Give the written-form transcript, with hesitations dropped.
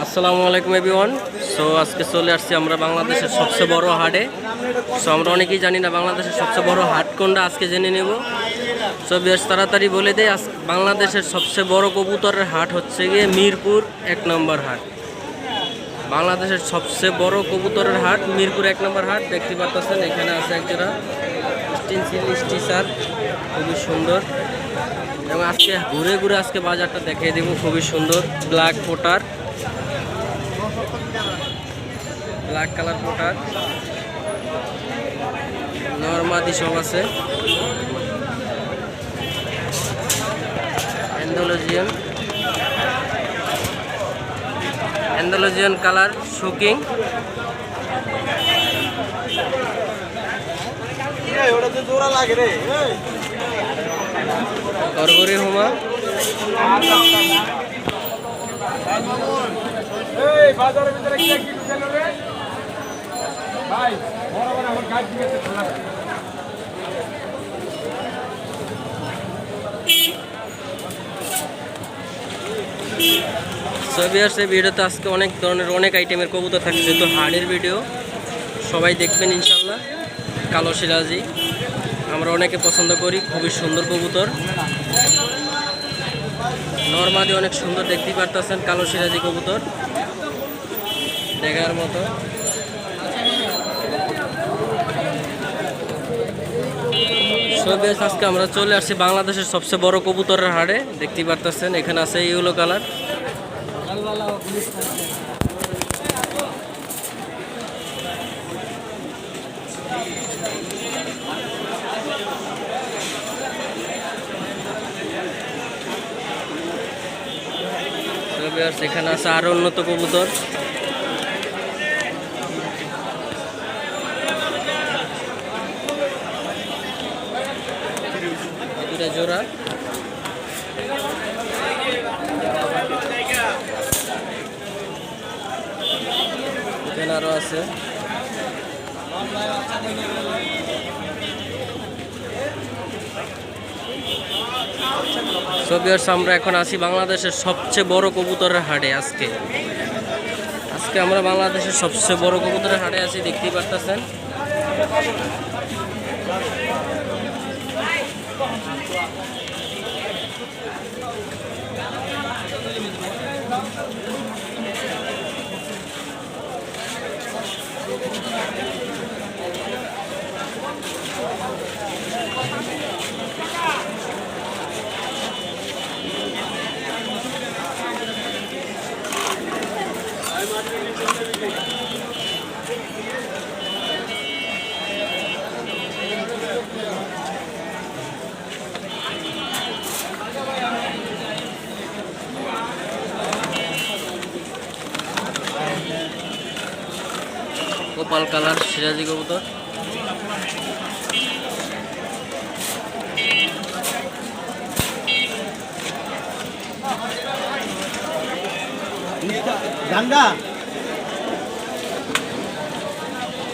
আসসালামু আলাইকুম everyone. So আজকে চলে আসছি আমরা বাংলাদেশের সবচেয়ে বড় হাটে। সো আমরা অনেকেই জানি না বাংলাদেশের সবচেয়ে বড় হাট কোনটা, আজকে জেনে নেব। সো বেশ তাড়াতাড়ি বলে দেয়, বাংলাদেশের সবচেয়ে বড় কবুতরের হাট হচ্ছে গিয়ে মিরপুর 1 নম্বর হাট। বাংলাদেশের সবচেয়ে বড় কবুতরের হাট মিরপুর 1 নম্বর হাট। দেখতে পাচ্ছেন এখানে আছে একজোড়া স্টিনসিল স্টিচার, খুবই সুন্দর। এবং আজকে ঘুরে ঘুরে আজকে বাজারটা দেখিয়ে দেবো, খুবই সুন্দর। Black potter, black colour potter, নরমাদি সব আছে। অ্যান্ডালুজিয়ান কালার শুকিং, গরগরি হুমা, ছবি আসছে। ভিডিওতে আজকে অনেক ধরনের অনেক আইটেমের কবুতর থাকছে, তো হাড়ের ভিডিও সবাই দেখবেন ইনশাল্লাহ। কালো সিরাজি আমরা অনেকে পছন্দ করি, খুবই সুন্দর কবুতর। নরমাদি অনেক সুন্দর, দেখতেই পারতেছেন। কালো সিরাজি কবুতর দেখার মতো। সবে আজকে আমরা চলে আসছি বাংলাদেশের সবচেয়ে বড় কবুতরের হাটে। দেখতেই পারতেছেন এখানে আছে ইয়েলো কালার, এখানে আছে আরো উন্নত কবুতর। দুটা জোড়া, এখানে আরো আছে। সোভিয়ার্স আমরা এখন আছি বাংলাদেশের সবচেয়ে বড় কবুতরের হাটে। আজকে আমরা বাংলাদেশের সবচেয়ে বড় কবুতরের হাটে আছি, দেখতেই পারতেছেন। গোপাল কালার সিরাজি কবুতর, গান্ডা